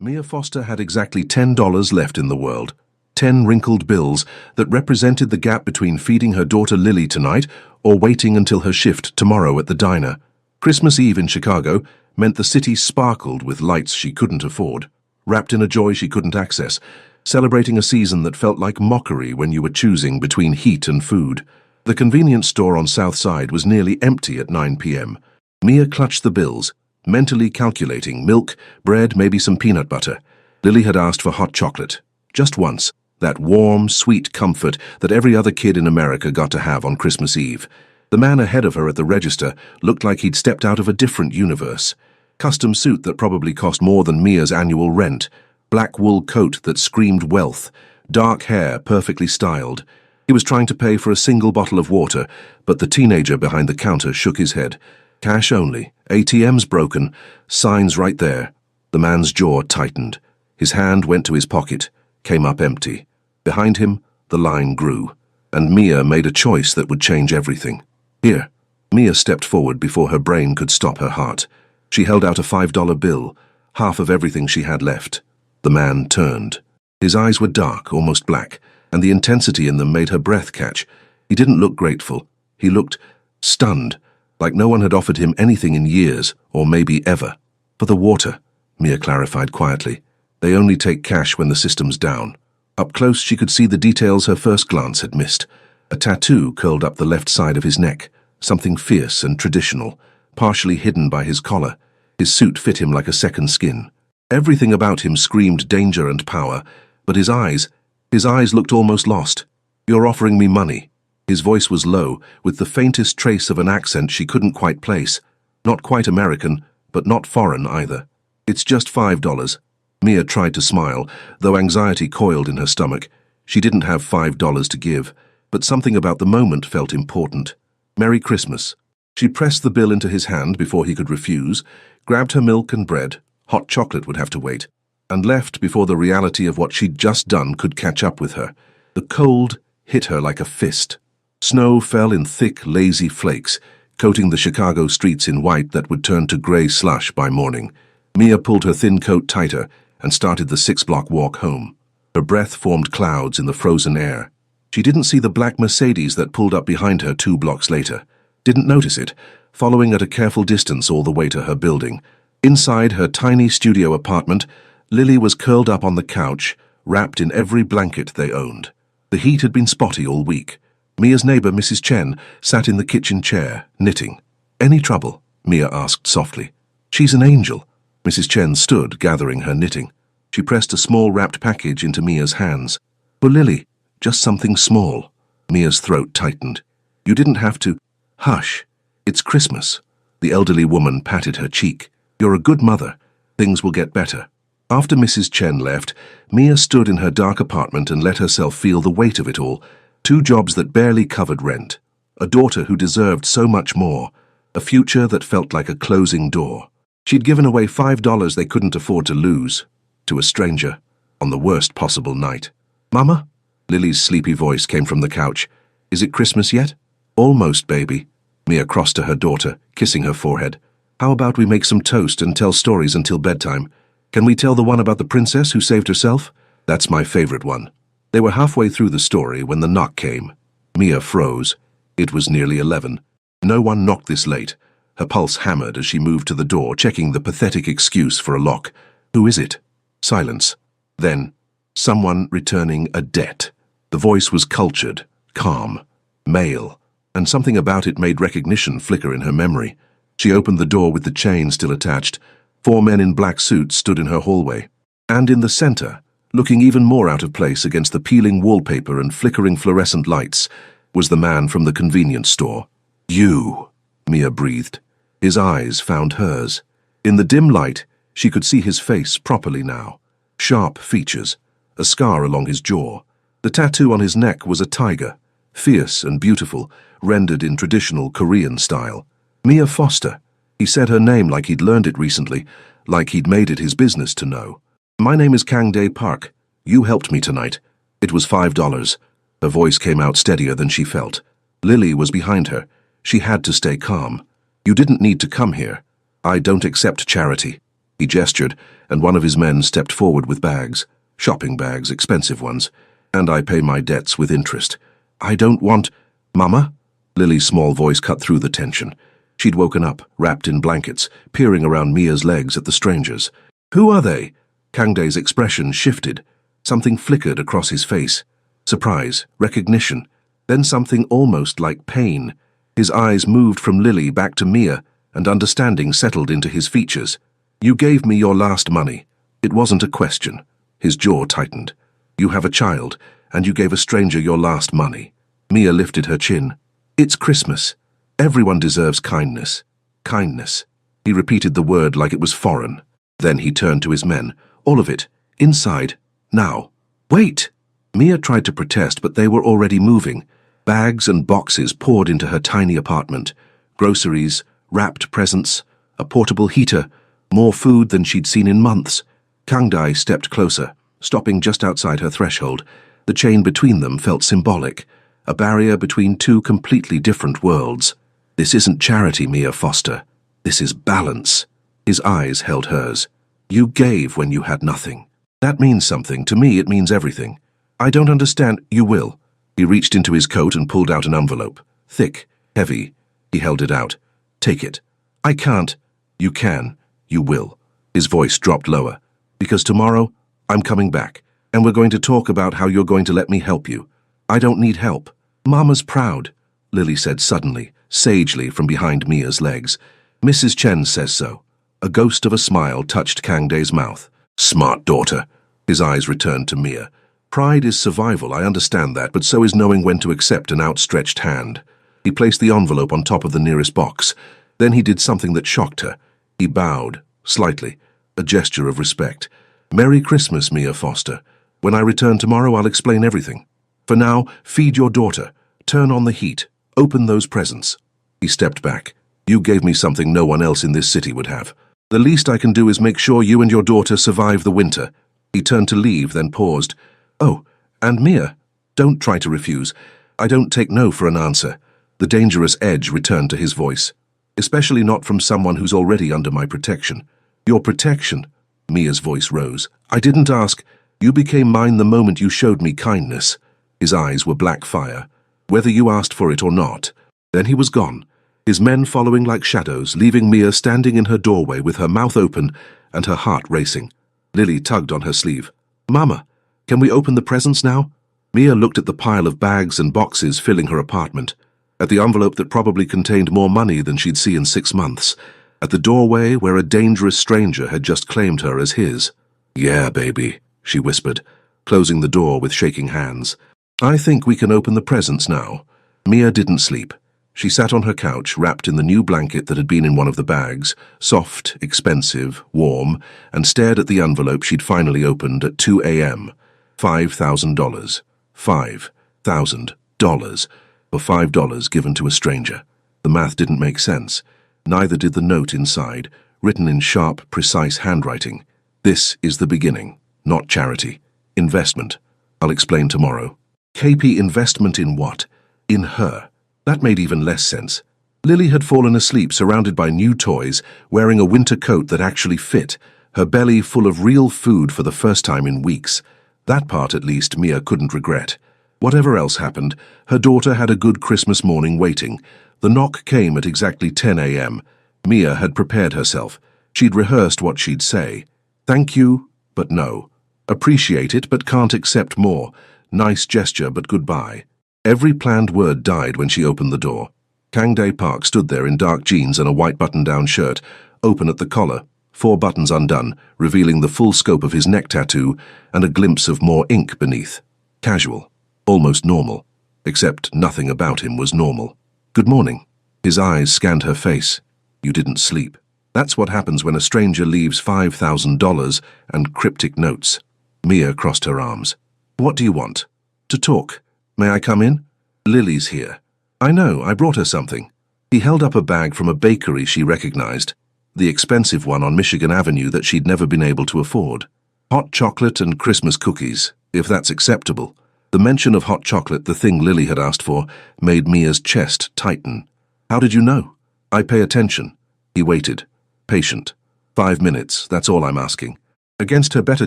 Mia Foster had exactly $10 left in the world. 10 wrinkled bills that represented the gap between feeding her daughter Lily tonight or waiting until her shift tomorrow at the diner. Christmas Eve in Chicago meant the city sparkled with lights she couldn't afford, wrapped in a joy she couldn't access, celebrating a season that felt like mockery when you were choosing between heat and food. The convenience store on South Side was nearly empty at 9 p.m. Mia clutched the bills, mentally calculating milk, bread, maybe some peanut butter. Lily had asked for hot chocolate. Just once. That warm, sweet comfort that every other kid in America got to have on Christmas Eve. The man ahead of her at the register looked like he'd stepped out of a different universe. Custom suit that probably cost more than Mia's annual rent. Black wool coat that screamed wealth. Dark hair perfectly styled. He was trying to pay for a single bottle of water, but the teenager behind the counter shook his head. Cash only. ATM's broken. Signs right there. The man's jaw tightened. His hand went to his pocket, came up empty. Behind him, the line grew, and Mia made a choice that would change everything. Here. Mia stepped forward before her brain could stop her heart. She held out a $5 bill, half of everything she had left. The man turned. His eyes were dark, almost black, and the intensity in them made her breath catch. He didn't look grateful. He looked stunned, like no one had offered him anything in years, or maybe ever. For the water, Mia clarified quietly. They only take cash when the system's down. Up close, she could see the details her first glance had missed. A tattoo curled up the left side of his neck, something fierce and traditional, partially hidden by his collar. His suit fit him like a second skin. Everything about him screamed danger and power, but his eyes looked almost lost. "You're offering me money." His voice was low, with the faintest trace of an accent she couldn't quite place. Not quite American, but not foreign either. "It's just $5. Mia tried to smile, though anxiety coiled in her stomach. She didn't have $5 to give, but something about the moment felt important. "Merry Christmas." She pressed the bill into his hand before he could refuse, grabbed her milk and bread, hot chocolate would have to wait, and left before the reality of what she'd just done could catch up with her. The cold hit her like a fist. Snow fell in thick, lazy flakes, coating the Chicago streets in white that would turn to gray slush by morning. Mia pulled her thin coat tighter and started the 6-block walk home. Her breath formed clouds in the frozen air. She didn't see the black Mercedes that pulled up behind her 2 blocks later. Didn't notice it, following at a careful distance all the way to her building. Inside her tiny studio apartment, Lily was curled up on the couch, wrapped in every blanket they owned. The heat had been spotty all week. Mia's neighbor, Mrs. Chen, sat in the kitchen chair, knitting. "Any trouble?" Mia asked softly. "She's an angel." Mrs. Chen stood, gathering her knitting. She pressed a small wrapped package into Mia's hands. "For Lily, just something small." Mia's throat tightened. "You didn't have to." "Hush. It's Christmas." The elderly woman patted her cheek. "You're a good mother. Things will get better." After Mrs. Chen left, Mia stood in her dark apartment and let herself feel the weight of it all. 2 jobs that barely covered rent. A daughter who deserved so much more. A future that felt like a closing door. She'd given away $5 they couldn't afford to lose. To a stranger. On the worst possible night. "Mama?" Lily's sleepy voice came from the couch. "Is it Christmas yet?" "Almost, baby." Mia crossed to her daughter, kissing her forehead. "How about we make some toast and tell stories until bedtime? Can we tell the one about the princess who saved herself? That's my favorite one." They were halfway through the story when the knock came. Mia froze. It was nearly 11. No one knocked this late. Her pulse hammered as she moved to the door, checking the pathetic excuse for a lock. "Who is it?" Silence. Then, someone returning a debt. The voice was cultured, calm, male, and something about it made recognition flicker in her memory. She opened the door with the chain still attached. 4 men in black suits stood in her hallway. And in the center, looking even more out of place against the peeling wallpaper and flickering fluorescent lights, was the man from the convenience store. "You," Mia breathed. His eyes found hers. In the dim light, she could see his face properly now. Sharp features, a scar along his jaw. The tattoo on his neck was a tiger, fierce and beautiful, rendered in traditional Korean style. Mia Foster. He said her name like he'd learned it recently, like he'd made it his business to know. "My name is Kang Dae Park. You helped me tonight. It was $5. Her voice came out steadier than she felt. Lily was behind her. She had to stay calm. "You didn't need to come here. I don't accept charity." He gestured, and one of his men stepped forward with bags. Shopping bags, expensive ones. And I pay my debts with interest. I don't want... Mama? Lily's small voice cut through the tension. She'd woken up, wrapped in blankets, peering around Mia's legs at the strangers. Who are they? Kangday's expression shifted. Something flickered across his face. Surprise, recognition, then something almost like pain. His eyes moved from Lily back to Mia, and understanding settled into his features. You gave me your last money. It wasn't a question. His jaw tightened. You have a child, and you gave a stranger your last money. Mia lifted her chin. It's Christmas. Everyone deserves kindness. Kindness. He repeated the word like it was foreign. Then he turned to his men. All of it. Inside. Now. Wait! Mia tried to protest, but they were already moving. Bags and boxes poured into her tiny apartment. Groceries, wrapped presents, a portable heater, more food than she'd seen in months. Kangday stepped closer, stopping just outside her threshold. The chain between them felt symbolic, a barrier between two completely different worlds. This isn't charity, Mia Foster. This is balance. His eyes held hers. You gave when you had nothing. That means something. To me, it means everything. I don't understand. You will. He reached into his coat and pulled out an envelope. Thick, heavy. He held it out. Take it. I can't. You can. You will. His voice dropped lower. Because tomorrow, I'm coming back, and we're going to talk about how you're going to let me help you. I don't need help. Mama's proud, Lily said suddenly, sagely from behind Mia's legs. Mrs. Chen says so. A ghost of a smile touched Kangday's mouth. Smart daughter. His eyes returned to Mia. Pride is survival, I understand that, but so is knowing when to accept an outstretched hand. He placed the envelope on top of the nearest box. Then he did something that shocked her. He bowed, slightly, a gesture of respect. Merry Christmas, Mia Foster. When I return tomorrow, I'll explain everything. For now, feed your daughter. Turn on the heat. Open those presents. He stepped back. You gave me something no one else in this city would have. The least I can do is make sure you and your daughter survive the winter. He turned to leave, then paused. Oh, and Mia, don't try to refuse. I don't take no for an answer. The dangerous edge returned to his voice. Especially not from someone who's already under my protection. Your protection? Mia's voice rose. I didn't ask. You became mine the moment you showed me kindness. His eyes were black fire. Whether you asked for it or not. Then he was gone, his men following like shadows, leaving Mia standing in her doorway with her mouth open and her heart racing. Lily tugged on her sleeve. Mama, can we open the presents now? Mia looked at the pile of bags and boxes filling her apartment, at the envelope that probably contained more money than she'd see in 6 months, at the doorway where a dangerous stranger had just claimed her as his. Yeah, baby, she whispered, closing the door with shaking hands. I think we can open the presents now. Mia didn't sleep. She sat on her couch, wrapped in the new blanket that had been in one of the bags, soft, expensive, warm, and stared at the envelope she'd finally opened at 2 a.m. $5,000. $5,000 for $5 given to a stranger. The math didn't make sense. Neither did the note inside, written in sharp, precise handwriting. This is the beginning, not charity. Investment. I'll explain tomorrow. KP investment in what? In her. That made even less sense. Lily had fallen asleep surrounded by new toys, wearing a winter coat that actually fit, her belly full of real food for the first time in weeks. That part, at least, Mia couldn't regret. Whatever else happened, her daughter had a good Christmas morning waiting. The knock came at exactly 10 a.m. Mia had prepared herself. She'd rehearsed what she'd say. Thank you, but no. Appreciate it, but can't accept more. Nice gesture, but goodbye. Every planned word died when she opened the door. Kangday Park stood there in dark jeans and a white button-down shirt, open at the collar, 4 buttons undone, revealing the full scope of his neck tattoo and a glimpse of more ink beneath. Casual, almost normal, except nothing about him was normal. Good morning. His eyes scanned her face. You didn't sleep. That's what happens when a stranger leaves $5,000 and cryptic notes. Mia crossed her arms. What do you want? To talk. May I come in? Lily's here. I know, I brought her something. He held up a bag from a bakery she recognized, the expensive one on Michigan Avenue that she'd never been able to afford. Hot chocolate and Christmas cookies, if that's acceptable. The mention of hot chocolate, the thing Lily had asked for, made Mia's chest tighten. How did you know? I pay attention. He waited, patient. 5 minutes, that's all I'm asking. Against her better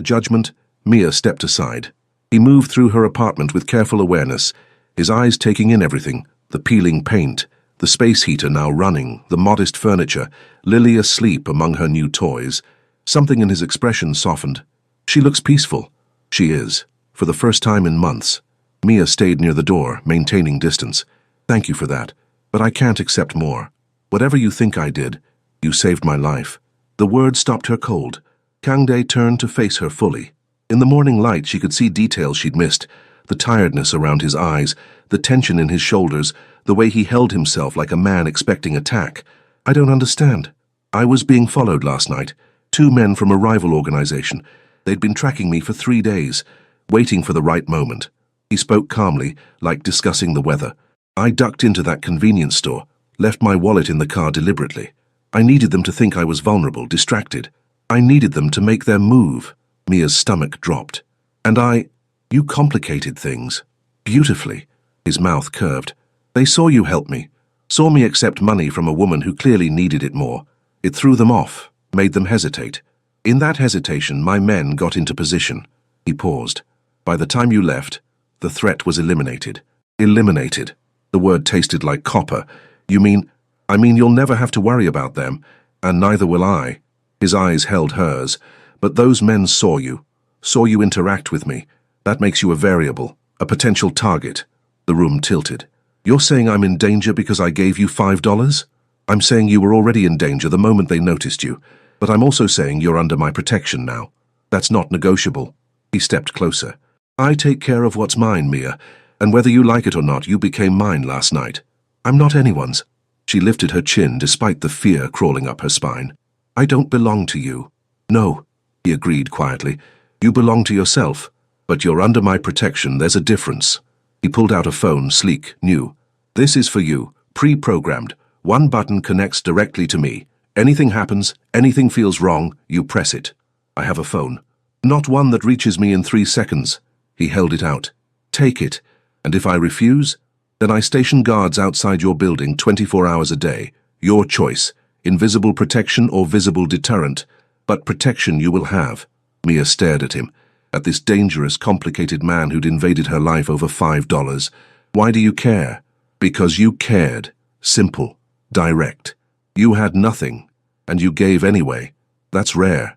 judgment, Mia stepped aside. He moved through her apartment with careful awareness, his eyes taking in everything, the peeling paint, the space heater now running, the modest furniture, Lily asleep among her new toys. Something in his expression softened. She looks peaceful. She is. For the first time in months. Mia stayed near the door, maintaining distance. Thank you for that, but I can't accept more. Whatever you think I did, you saved my life. The word stopped her cold. Kangdae turned to face her fully. In the morning light, she could see details she'd missed. The tiredness around his eyes, the tension in his shoulders, the way he held himself like a man expecting attack. I don't understand. I was being followed last night. 2 men from a rival organization. They'd been tracking me for 3 days, waiting for the right moment. He spoke calmly, like discussing the weather. I ducked into that convenience store, left my wallet in the car deliberately. I needed them to think I was vulnerable, distracted. I needed them to make their move. Mia's stomach dropped. And you complicated things. Beautifully. His mouth curved. They saw you help me. Saw me accept money from a woman who clearly needed it more. It threw them off, made them hesitate. In that hesitation, my men got into position. He paused. By the time you left, the threat was eliminated. Eliminated. The word tasted like copper. I mean you'll never have to worry about them, and neither will I. His eyes held hers. But those men saw you interact with me. That makes you a variable, a potential target. The room tilted. You're saying I'm in danger because I gave you $5? I'm saying you were already in danger the moment they noticed you, but I'm also saying you're under my protection now. That's not negotiable. He stepped closer. I take care of what's mine, Mia, and whether you like it or not, you became mine last night. I'm not anyone's. She lifted her chin despite the fear crawling up her spine. I don't belong to you. No, he agreed quietly. You belong to yourself, but you're under my protection. There's a difference. He pulled out a phone, sleek, new. This is for you, pre-programmed. 1 button connects directly to me. Anything happens, anything feels wrong, you press it. I have a phone. Not one that reaches me in 3 seconds. He held it out. Take it, and if I refuse, then I station guards outside your building 24 hours a day. Your choice, invisible protection or visible deterrent, but protection you will have. Mia stared at him, at this dangerous, complicated man who'd invaded her life over $5. Why do you care? Because you cared. Simple. Direct. You had nothing, and you gave anyway. That's rare.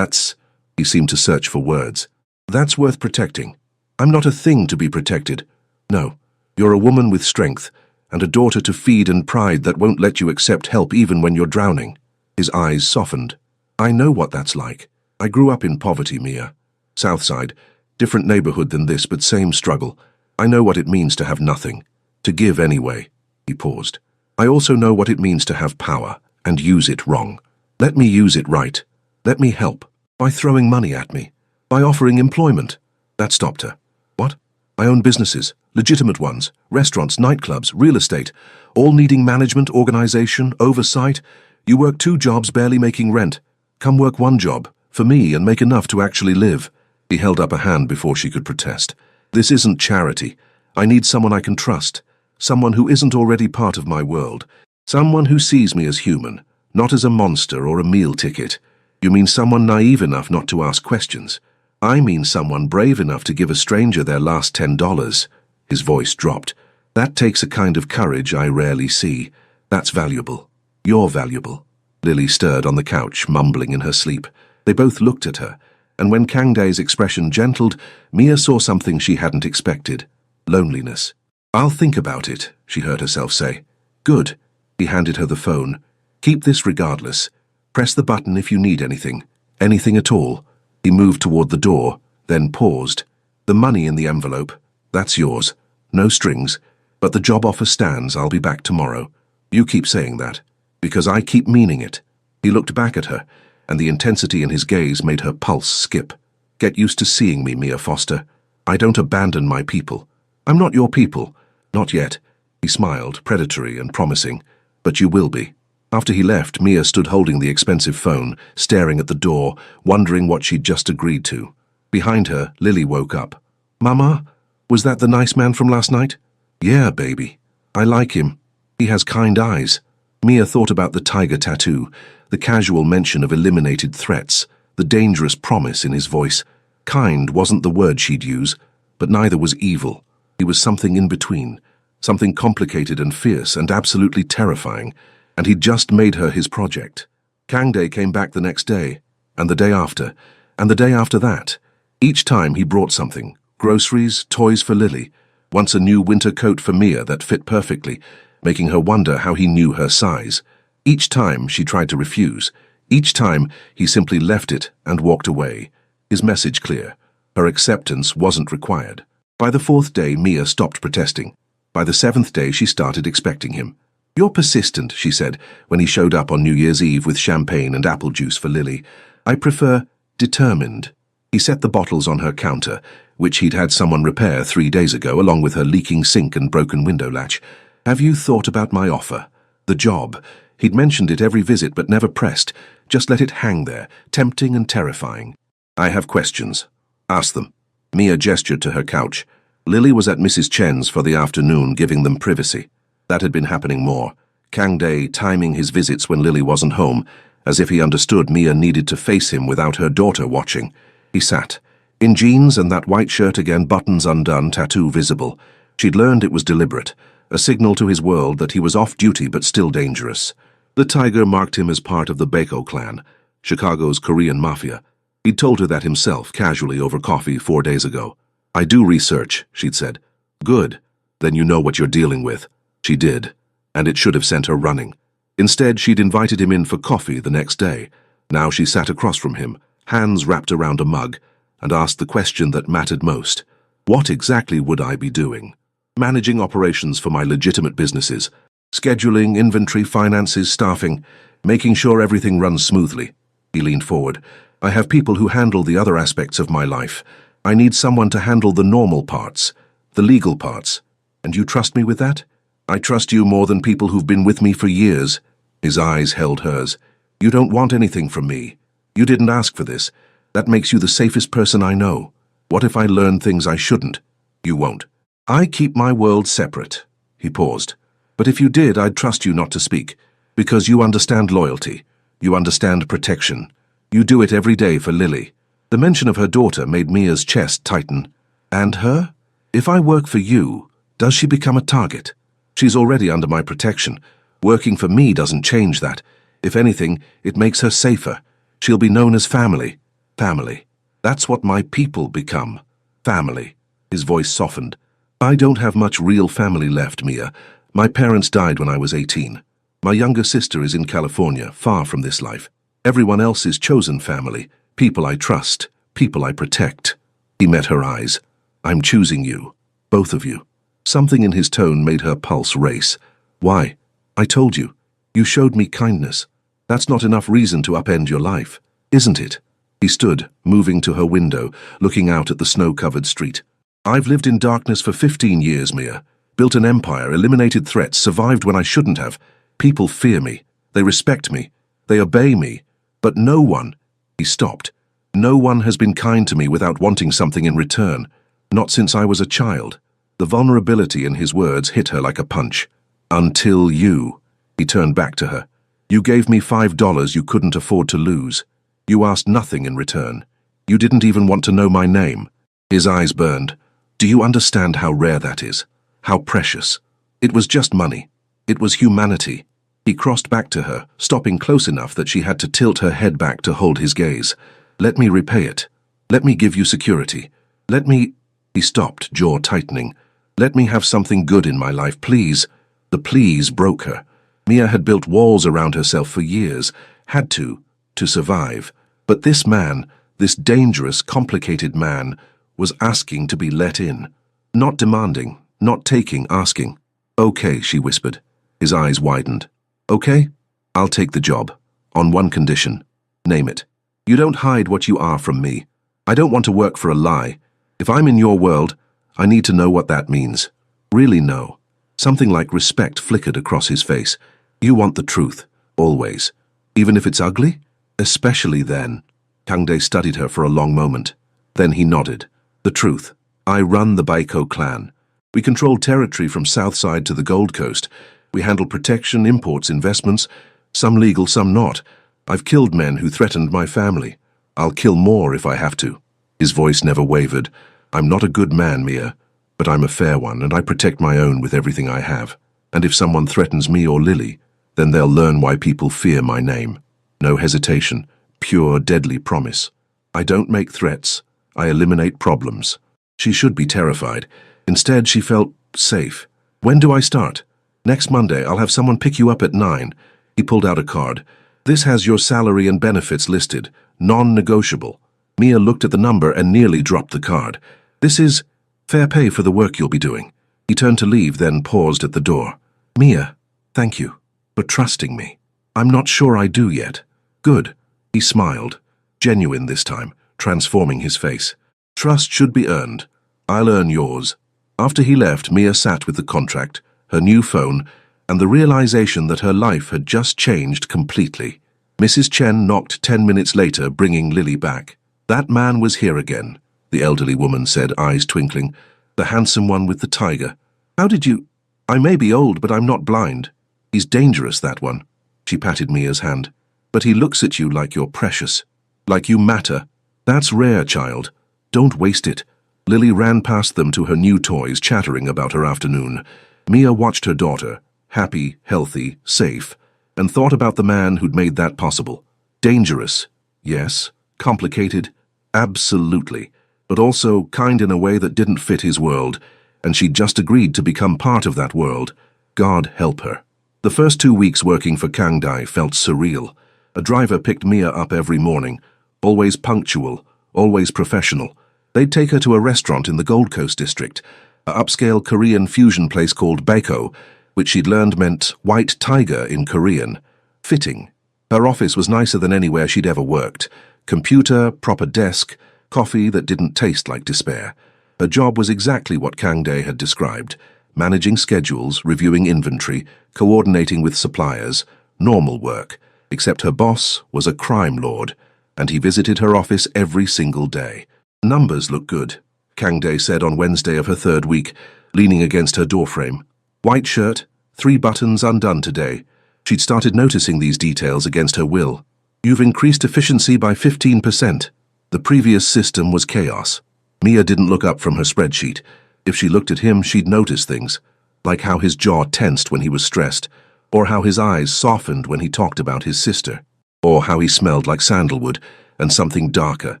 He seemed to search for words. That's worth protecting. I'm not a thing to be protected. No, you're a woman with strength, and a daughter to feed and pride that won't let you accept help even when you're drowning. His eyes softened. I know what that's like. I grew up in poverty, Mia. Southside, different neighborhood than this, but same struggle. I know what it means to have nothing. To give anyway. He paused. I also know what it means to have power, and use it wrong. Let me use it right. Let me help. By throwing money at me. By offering employment. That stopped her. What? I own businesses, legitimate ones, restaurants, nightclubs, real estate, all needing management, organization, oversight. You work 2 jobs barely making rent. Come work 1 job, for me, and make enough to actually live. He held up a hand before she could protest. This isn't charity. I need someone I can trust. Someone who isn't already part of my world. Someone who sees me as human, not as a monster or a meal ticket. You mean someone naive enough not to ask questions. I mean someone brave enough to give a stranger their last $10. His voice dropped. That takes a kind of courage I rarely see. That's valuable. You're valuable. Lily stirred on the couch, mumbling in her sleep. They both looked at her, and when Kangdae's expression gentled, Mia saw something she hadn't expected. Loneliness. I'll think about it, she heard herself say. Good. He handed her the phone. Keep this regardless. Press the button if you need anything. Anything at all. He moved toward the door, then paused. The money in the envelope. That's yours. No strings. But the job offer stands. I'll be back tomorrow. You keep saying that. Because I keep meaning it. He looked back at her, and the intensity in his gaze made her pulse skip. Get used to seeing me, Mia Foster. I don't abandon my people. I'm not your people. Not yet. He smiled, predatory and promising. But you will be. After he left, Mia stood holding the expensive phone, staring at the door, wondering what she'd just agreed to. Behind her, Lily woke up. Mama, was that the nice man from last night? Yeah, baby. I like him. He has kind eyes. Mia thought about the tiger tattoo, The casual mention of eliminated threats, the dangerous promise in his voice. Kind wasn't the word she'd use, but neither was evil. He was something in between, something complicated and fierce and absolutely terrifying, and he'd just made her his project. Kang Day came back the next day, and the day after, and the day after that. Each time he brought something, groceries, toys for Lily, once a new winter coat for Mia that fit perfectly, making her wonder how he knew her size. Each time she tried to refuse. Each time he simply left it and walked away. His message clear. Her acceptance wasn't required. By the 4th day, Mia stopped protesting. By the 7th day, she started expecting him. "You're persistent," she said, when he showed up on New Year's Eve with champagne and apple juice for Lily. "I prefer determined." He set the bottles on her counter, which he'd had someone repair 3 days ago, along with her leaking sink and broken window latch. "Have you thought about my offer? The job." He'd mentioned it every visit but never pressed, just let it hang there, tempting and terrifying. "I have questions." "Ask them." Mia gestured to her couch. Lily was at Mrs. Chen's for the afternoon, giving them privacy. That had been happening more. Kang Day timing his visits when Lily wasn't home, as if he understood Mia needed to face him without her daughter watching. He sat, in jeans and that white shirt again, buttons undone, tattoo visible. She'd learned it was deliberate, a signal to his world that he was off duty but still dangerous. The tiger marked him as part of the Baeko clan, Chicago's Korean mafia. He'd told her that himself, casually over coffee 4 days ago. "I do research," she'd said. "Good. Then you know what you're dealing with." She did, and it should have sent her running. Instead, she'd invited him in for coffee the next day. Now she sat across from him, hands wrapped around a mug, and asked the question that mattered most. What exactly would I be doing? Managing operations for my legitimate businesses. Scheduling, inventory, finances, staffing, making sure everything runs smoothly. He leaned forward. "I have people who handle the other aspects of my life. I need someone to handle the normal parts, the legal parts. And you trust me with that?" "I trust you more than people who've been with me for years." His eyes held hers. "You don't want anything from me. You didn't ask for this. That makes you the safest person I know. What if I learn things I shouldn't?" "You won't." "I keep my world separate." He paused. "But if you did, I'd trust you not to speak. Because you understand loyalty. You understand protection. You do it every day for Lily." The mention of her daughter made Mia's chest tighten. "And her? If I work for you, does she become a target? She's already under my protection. Working for me doesn't change that. If anything, it makes her safer. She'll be known as family. Family. That's what my people become. Family." His voice softened. "I don't have much real family left, Mia. My parents died when I was 18. My younger sister is in California, far from this life. Everyone else is chosen family, people I trust, people I protect." He met her eyes. "I'm choosing you. Both of you." Something in his tone made her pulse race. "Why?" "I told you. You showed me kindness. That's not enough reason to upend your life, isn't it?" He stood, moving to her window, looking out at the snow-covered street. "I've lived in darkness for 15 years, Mia. Built an empire, eliminated threats, survived when I shouldn't have. People fear me. They respect me. They obey me. But no one—" He stopped. "No one has been kind to me without wanting something in return. Not since I was a child." The vulnerability in his words hit her like a punch. "Until you." He turned back to her. "You gave me $5 you couldn't afford to lose. You asked nothing in return. You didn't even want to know my name." His eyes burned. "Do you understand how rare that is? How precious? It was just money. It was humanity." He crossed back to her, stopping close enough that she had to tilt her head back to hold his gaze. "Let me repay it. Let me give you security. Let me—" He stopped, jaw tightening. "Let me have something good in my life, please." The please broke her. Mia had built walls around herself for years, had to survive. But this man, this dangerous, complicated man, was asking to be let in. Not demanding, not taking, asking. "Okay," she whispered. His eyes widened. "Okay? I'll take the job. On one condition. Name it. You don't hide what you are from me. I don't want to work for a lie. If I'm in your world, I need to know what that means. Really know." Something like respect flickered across his face. "You want the truth. Always. Even if it's ugly? Especially then." Kang Day studied her for a long moment. Then he nodded. "The truth. I run the Baeko clan. We control territory from Southside to the Gold Coast. We handle protection, imports, investments, some legal, some not. I've killed men who threatened my family. I'll kill more if I have to. His voice never wavered. I'm not a good man, Mia, but I'm a fair one, and I protect my own with everything I have. And if someone threatens me or Lily, then they'll learn why people fear my name. No hesitation, pure, deadly promise. I don't make threats. I eliminate problems. She should be terrified. Instead, she felt safe. When do I start? Next Monday. I'll have someone pick you up at 9. He pulled out a card. This has your salary and benefits listed. Non-negotiable. Mia looked at the number and nearly dropped the card. This is fair pay for the work you'll be doing. He turned to leave, then paused at the door. Mia, thank you for trusting me. I'm not sure I do yet. Good. He smiled. Genuine this time, transforming his face. Trust should be earned. I'll earn yours. After he left, Mia sat with the contract, her new phone, and the realization that her life had just changed completely. Mrs. Chen knocked 10 minutes later, bringing Lily back. That man was here again, the elderly woman said, eyes twinkling. The handsome one with the tiger. How did you... I may be old, but I'm not blind. He's dangerous, that one. She patted Mia's hand. But he looks at you like you're precious. Like you matter. That's rare, child. Don't waste it. Lily ran past them to her new toys, chattering about her afternoon. Mia watched her daughter, happy, healthy, safe, and thought about the man who'd made that possible. Dangerous, yes. Complicated, absolutely. But also kind in a way that didn't fit his world, and she'd just agreed to become part of that world. God help her. The first 2 weeks working for Kang Dai felt surreal. A driver picked Mia up every morning, always punctual, always professional. They'd take her to a restaurant in the Gold Coast district, an upscale Korean fusion place called Baeko, which she'd learned meant white tiger in Korean. Fitting. Her office was nicer than anywhere she'd ever worked. Computer, proper desk, coffee that didn't taste like despair. Her job was exactly what Kang Dae had described. Managing schedules, reviewing inventory, coordinating with suppliers. Normal work. Except her boss was a crime lord, and he visited her office every single day. Numbers look good, Kang Dae said on Wednesday of her 3rd week, leaning against her doorframe. White shirt, 3 buttons undone today. She'd started noticing these details against her will. You've increased efficiency by 15%. The previous system was chaos. Mia didn't look up from her spreadsheet. If she looked at him, she'd notice things, like how his jaw tensed when he was stressed, or how his eyes softened when he talked about his sister, or how he smelled like sandalwood and something darker,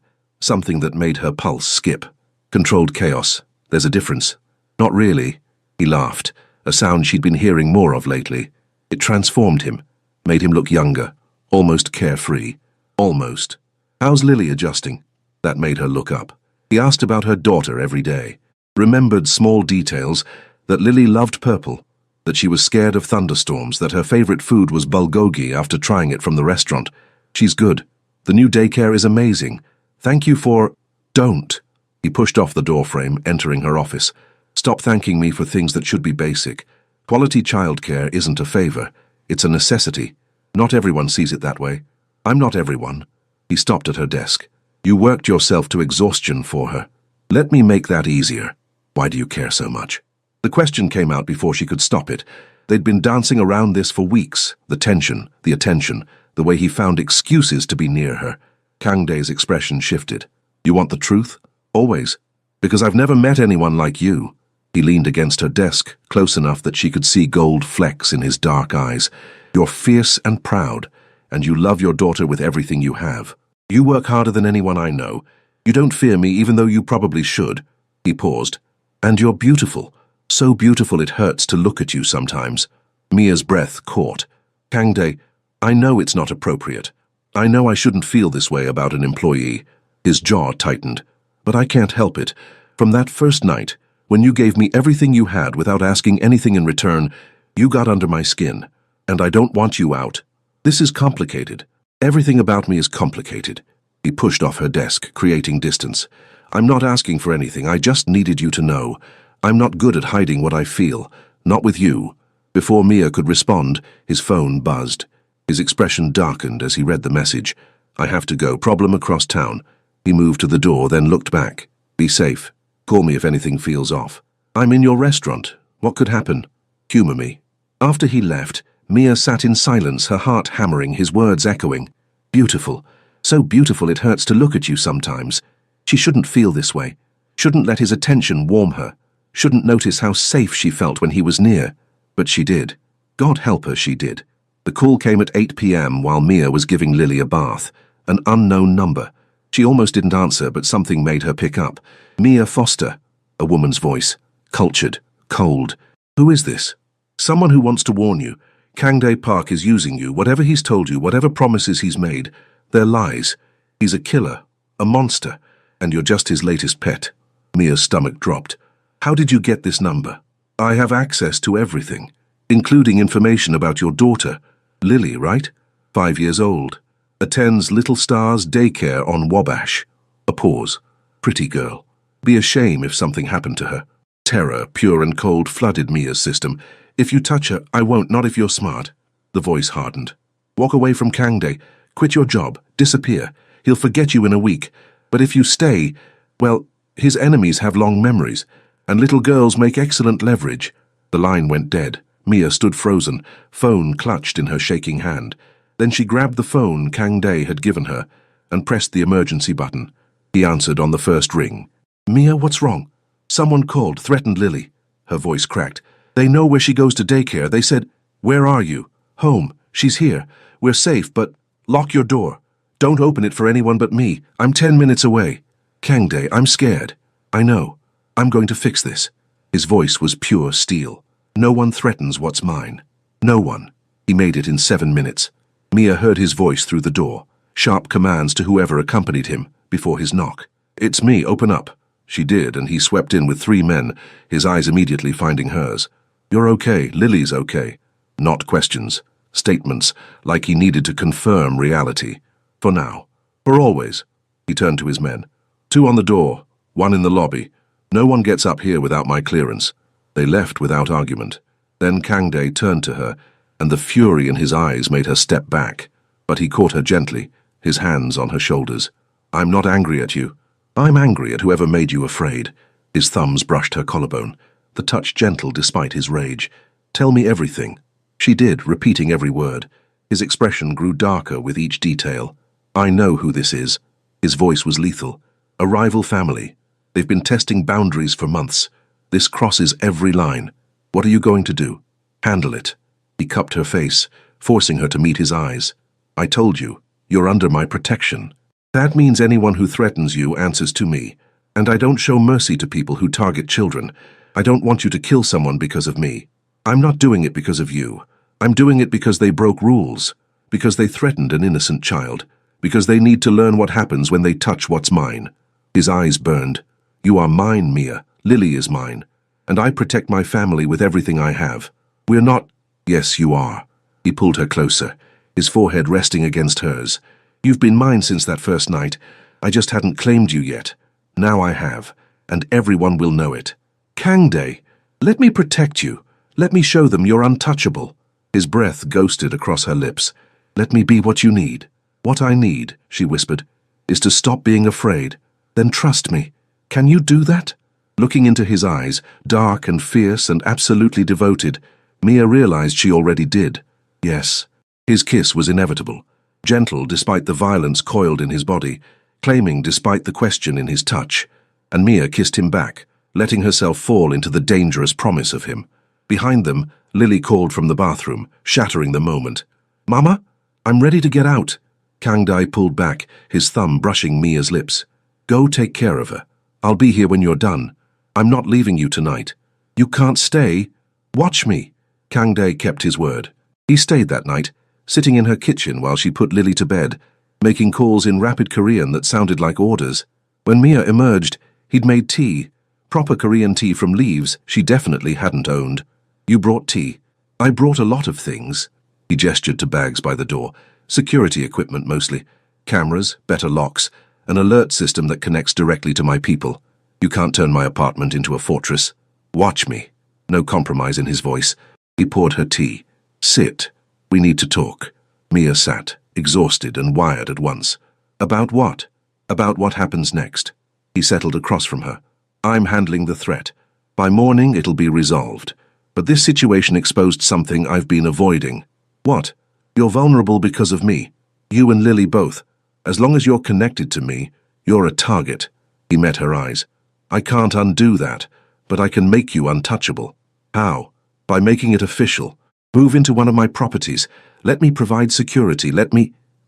something that made her pulse skip. Controlled chaos. There's a difference. Not really. He laughed, a sound she'd been hearing more of lately. It transformed him, made him look younger, almost carefree. Almost. How's Lily adjusting? That made her look up. He asked about her daughter every day. Remembered small details, that Lily loved purple, that she was scared of thunderstorms, that her favorite food was bulgogi after trying it from the restaurant. She's good. The new daycare is amazing. Thank you for... Don't. He pushed off the doorframe, entering her office. Stop thanking me for things that should be basic. Quality childcare isn't a favor. It's a necessity. Not everyone sees it that way. I'm not everyone. He stopped at her desk. You worked yourself to exhaustion for her. Let me make that easier. Why do you care so much? The question came out before she could stop it. They'd been dancing around this for weeks. The tension, the attention, the way he found excuses to be near her. Kang Dae's expression shifted. You want the truth? Always. Because I've never met anyone like you. He leaned against her desk, close enough that she could see gold flecks in his dark eyes. You're fierce and proud, and you love your daughter with everything you have. You work harder than anyone I know. You don't fear me, even though you probably should. He paused. And you're beautiful. So beautiful it hurts to look at you sometimes. Mia's breath caught. Kang Dae, I know it's not appropriate. I know I shouldn't feel this way about an employee. His jaw tightened. But I can't help it. From that first night, when you gave me everything you had without asking anything in return, you got under my skin. And I don't want you out. This is complicated. Everything about me is complicated. He pushed off her desk, creating distance. I'm not asking for anything. I just needed you to know. I'm not good at hiding what I feel. Not with you. Before Mia could respond, his phone buzzed. His expression darkened as he read the message. I have to go. Problem across town. He moved to the door, then looked back. Be safe. Call me if anything feels off. I'm in your restaurant. What could happen? Humor me. After he left, Mia sat in silence, her heart hammering, his words echoing. Beautiful. So beautiful it hurts to look at you sometimes. She shouldn't feel this way. Shouldn't let his attention warm her. Shouldn't notice how safe she felt when he was near. But she did. God help her, she did. The call came at 8 p.m. while Mia was giving Lily a bath. An unknown number. She almost didn't answer, but something made her pick up. Mia Foster. A woman's voice. Cultured. Cold. Who is this? Someone who wants to warn you. Kangdae Park is using you. Whatever he's told you, whatever promises he's made, they're lies. He's a killer. A monster. And you're just his latest pet. Mia's stomach dropped. How did you get this number? I have access to everything, including information about your daughter. Lily, right? 5 years old. Attends Little Stars daycare on Wabash. A pause. Pretty girl. Be a shame if something happened to her. Terror, pure and cold, flooded Mia's system. If you touch her, I won't, not if you're smart. The voice hardened. Walk away from Kangdae. Quit your job. Disappear. He'll forget you in a week. But if you stay, well, his enemies have long memories, and little girls make excellent leverage. The line went dead. Mia stood frozen, phone clutched in her shaking hand. Then she grabbed the phone Kangdae had given her and pressed the emergency button. He answered on the first ring. Mia, what's wrong? Someone called, threatened Lily. Her voice cracked. They know where she goes to daycare. They said, where are you? Home. She's here. We're safe, but lock your door. Don't open it for anyone but me. I'm 10 minutes away. Kangdae, I'm scared. I know. I'm going to fix this. His voice was pure steel. No one threatens what's mine. No one. He made it in 7 minutes. Mia heard his voice through the door. Sharp commands to whoever accompanied him before his knock. It's me, open up. She did, and he swept in with 3 men, his eyes immediately finding hers. You're okay. Lily's okay. Not questions. Statements, like he needed to confirm reality. For now. For always. He turned to his men. 2 on the door. 1 in the lobby. No one gets up here without my clearance. They left without argument. Then Kangdae turned to her, and the fury in his eyes made her step back. But he caught her gently, his hands on her shoulders. I'm not angry at you. I'm angry at whoever made you afraid. His thumbs brushed her collarbone, the touch gentle despite his rage. Tell me everything. She did, repeating every word. His expression grew darker with each detail. I know who this is. His voice was lethal. A rival family. They've been testing boundaries for months. This crosses every line. What are you going to do? Handle it. He cupped her face, forcing her to meet his eyes. I told you, you're under my protection. That means anyone who threatens you answers to me. And I don't show mercy to people who target children. I don't want you to kill someone because of me. I'm not doing it because of you. I'm doing it because they broke rules. Because they threatened an innocent child. Because they need to learn what happens when they touch what's mine. His eyes burned. You are mine, Mia. Lily is mine. And I protect my family with everything I have. We're not... Yes, you are. He pulled her closer, his forehead resting against hers. You've been mine since that first night. I just hadn't claimed you yet. Now I have, and everyone will know it. Kangdae, let me protect you. Let me show them you're untouchable. His breath ghosted across her lips. Let me be what you need. What I need, she whispered, is to stop being afraid. Then trust me. Can you do that? Looking into his eyes, dark and fierce and absolutely devoted, Mia realized she already did. Yes. His kiss was inevitable. Gentle despite the violence coiled in his body, claiming despite the question in his touch. And Mia kissed him back, letting herself fall into the dangerous promise of him. Behind them, Lily called from the bathroom, shattering the moment. Mama, I'm ready to get out. Kangdae pulled back, his thumb brushing Mia's lips. Go take care of her. I'll be here when you're done. I'm not leaving you tonight. You can't stay. Watch me. Kangdae kept his word. He stayed that night, sitting in her kitchen while she put Lily to bed, making calls in rapid Korean that sounded like orders. When Mia emerged, he'd made tea. Proper Korean tea from leaves she definitely hadn't owned. You brought tea. I brought a lot of things. He gestured to bags by the door. Security equipment mostly. Cameras, better locks, an alert system that connects directly to my people. You can't turn my apartment into a fortress. Watch me. No compromise in his voice. He poured her tea. Sit. We need to talk. Mia sat, exhausted and wired at once. About what? About what happens next. He settled across from her. I'm handling the threat. By morning it'll be resolved. But this situation exposed something I've been avoiding. What? You're vulnerable because of me. You and Lily both. As long as you're connected to me, you're a target. He met her eyes. I can't undo that, but I can make you untouchable. How? By making it official. Move into one of my properties. Let me provide security.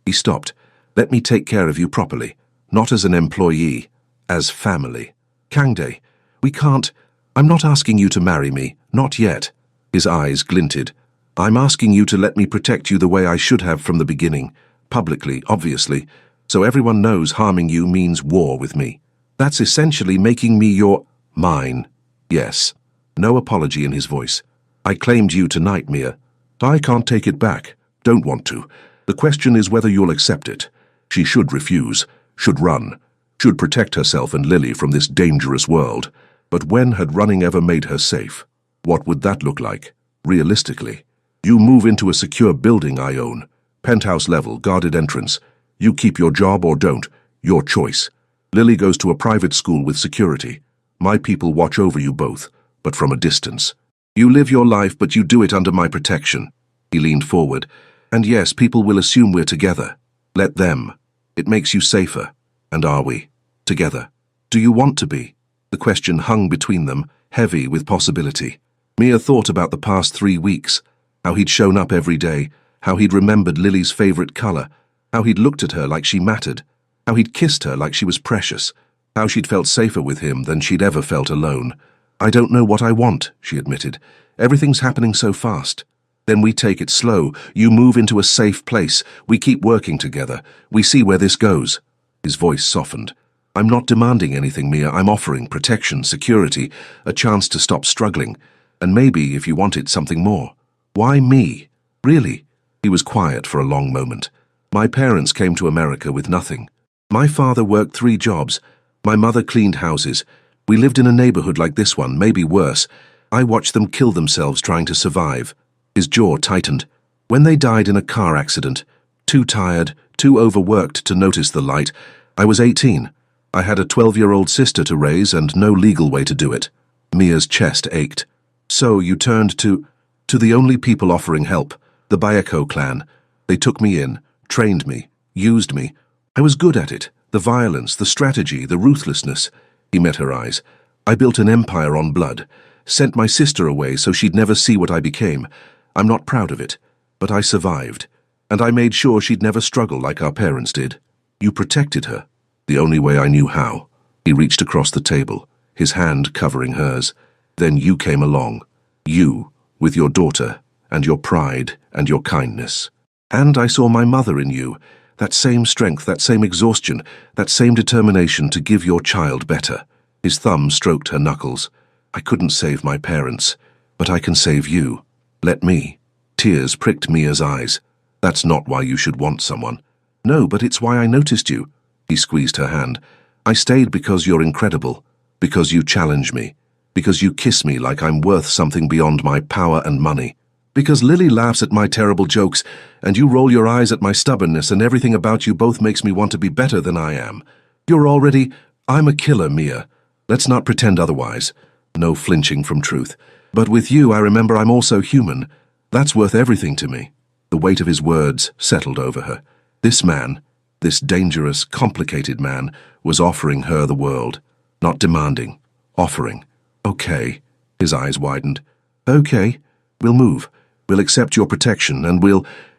He stopped. Let me take care of you properly. Not as an employee, as family. Kangde, we can't. I'm not asking you to marry me. Not yet. His eyes glinted. I'm asking you to let me protect you the way I should have from the beginning. Publicly, obviously. So everyone knows harming you means war with me. That's essentially making me mine. Yes. No apology in his voice. I claimed you tonight, Mia. I can't take it back. Don't want to. The question is whether you'll accept it. She should refuse, should run, should protect herself and Lily from this dangerous world. But when had running ever made her safe? What would that look like, realistically? You move into a secure building I own. Penthouse level, guarded entrance. You keep your job or don't. Your choice. Lily goes to a private school with security. My people watch over you both, but from a distance. You live your life, but you do it under my protection. He leaned forward. And yes, people will assume we're together. Let them. It makes you safer. And are we? Together. Do you want to be? The question hung between them, heavy with possibility. Mia thought about the past 3 weeks. How he'd shown up every day. How he'd remembered Lily's favorite color. How he'd looked at her like she mattered. How he'd kissed her like she was precious. How she'd felt safer with him than she'd ever felt alone. I don't know what I want, she admitted. Everything's happening so fast. Then we take it slow. You move into a safe place. We keep working together. We see where this goes. His voice softened. I'm not demanding anything, Mia. I'm offering protection, security, a chance to stop struggling. And maybe, if you want it, something more. Why me? Really? He was quiet for a long moment. My parents came to America with nothing. My father worked 3 jobs. My mother cleaned houses. We lived in a neighborhood like this one, maybe worse. I watched them kill themselves trying to survive. His jaw tightened. When they died in a car accident, too tired, too overworked to notice the light, I was 18. I had a 12-year-old sister to raise and no legal way to do it. Mia's chest ached. So you turned to the only people offering help, the Bayako clan. They took me in, trained me, used me. I was good at it. The violence, the strategy, the ruthlessness. He met her eyes. I built an empire on blood. Sent my sister away so she'd never see what I became. I'm not proud of it, but I survived. And I made sure she'd never struggle like our parents did. You protected her, the only way I knew how. He reached across the table, his hand covering hers. Then you came along. You, with your daughter, and your pride, and your kindness. And I saw my mother in you. That same strength, that same exhaustion, that same determination to give your child better. His thumb stroked her knuckles. I couldn't save my parents, but I can save you. Let me. Tears pricked Mia's eyes. That's not why you should want someone. No, but it's why I noticed you. He squeezed her hand. I stayed because you're incredible, because you challenge me, because you kiss me like I'm worth something beyond my power and money. Because Lily laughs at my terrible jokes, and you roll your eyes at my stubbornness, and everything about you both makes me want to be better than I am. I'm a killer, Mia. Let's not pretend otherwise. No flinching from truth. But with you, I remember I'm also human. That's worth everything to me. The weight of his words settled over her. This man, this dangerous, complicated man, was offering her the world. Not demanding. Offering. Okay. His eyes widened. Okay. We'll move. We'll accept your protection, and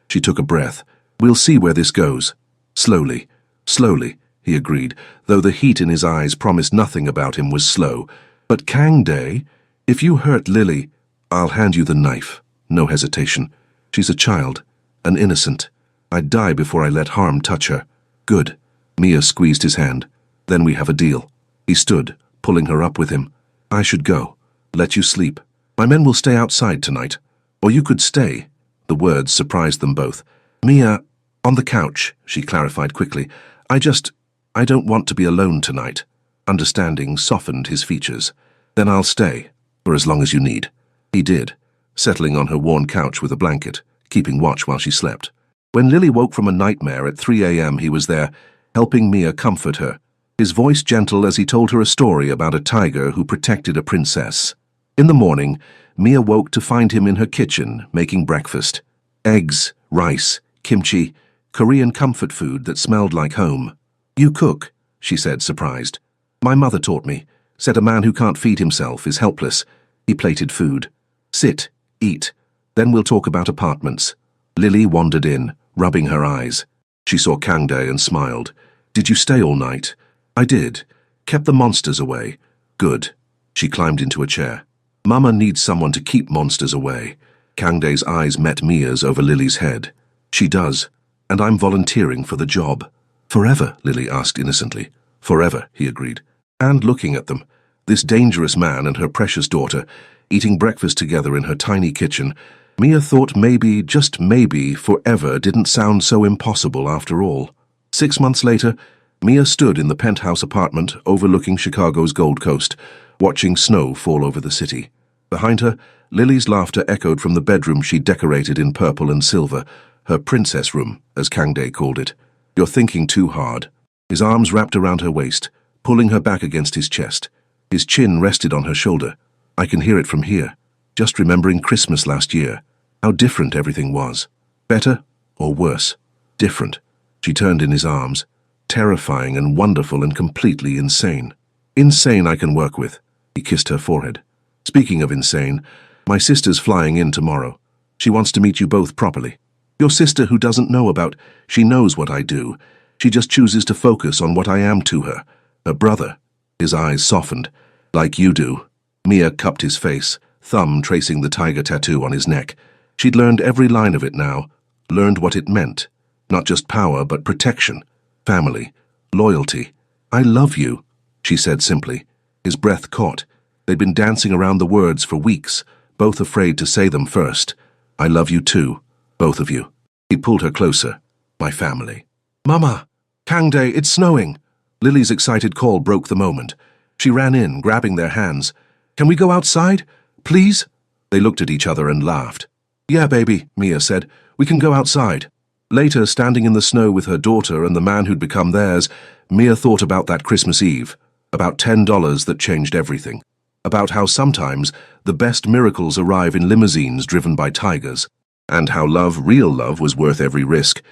She took a breath. We'll see where this goes. Slowly. Slowly, he agreed, though the heat in his eyes promised nothing about him was slow. But Kangde, if you hurt Lily, I'll hand you the knife. No hesitation. She's a child. An innocent. I'd die before I let harm touch her. Good. Mia squeezed his hand. Then we have a deal. He stood, pulling her up with him. I should go. Let you sleep. My men will stay outside tonight. Or you could stay. The words surprised them both. Mia, on the couch, she clarified quickly. I don't want to be alone tonight. Understanding softened his features. Then I'll stay, for as long as you need. He did, settling on her worn couch with a blanket, keeping watch while she slept. When Lily woke from a nightmare at 3 a.m., he was there, helping Mia comfort her, his voice gentle as he told her a story about a tiger who protected a princess. In the morning, Mia woke to find him in her kitchen, making breakfast. Eggs, rice, kimchi, Korean comfort food that smelled like home. "You cook," she said, surprised. "My mother taught me. Said a man who can't feed himself is helpless." He plated food. "Sit, eat. Then we'll talk about apartments." Lily wandered in, rubbing her eyes. She saw Kangdae and smiled. "Did you stay all night?" "I did. Kept the monsters away." "Good." She climbed into a chair. "Mama needs someone to keep monsters away." Kangdae's eyes met Mia's over Lily's head. "She does, and I'm volunteering for the job." "Forever?" Lily asked innocently. "Forever," he agreed. And looking at them, this dangerous man and her precious daughter, eating breakfast together in her tiny kitchen, Mia thought maybe, just maybe, forever didn't sound so impossible after all. 6 months later, Mia stood in the penthouse apartment overlooking Chicago's Gold Coast, watching snow fall over the city. Behind her, Lily's laughter echoed from the bedroom she decorated in purple and silver, her princess room, as Kangdae called it. "You're thinking too hard." His arms wrapped around her waist, pulling her back against his chest. His chin rested on her shoulder. "I can hear it from here. Just remembering Christmas last year. How different everything was. Better or worse? Different." She turned in his arms. Terrifying and wonderful and completely insane. "Insane I can work with." He kissed her forehead. "Speaking of insane, my sister's flying in tomorrow. She wants to meet you both properly." "Your sister who doesn't know about..." "She knows what I do. She just chooses to focus on what I am to her. Her brother." His eyes softened. "Like you do." Mia cupped his face, thumb tracing the tiger tattoo on his neck. She'd learned every line of it now, learned what it meant. Not just power, but protection, family, loyalty. "I love you," she said simply. His breath caught. They'd been dancing around the words for weeks, both afraid to say them first. "I love you too, both of you." He pulled her closer. "My family." "Mama! Kangdae, it's snowing!" Lily's excited call broke the moment. She ran in, grabbing their hands. "Can we go outside? Please?" They looked at each other and laughed. "Yeah, baby," Mia said. "We can go outside." Later, standing in the snow with her daughter and the man who'd become theirs, Mia thought about that Christmas Eve, about $10 that changed everything, about how sometimes the best miracles arrive in limousines driven by tigers, and how love, real love, was worth every risk,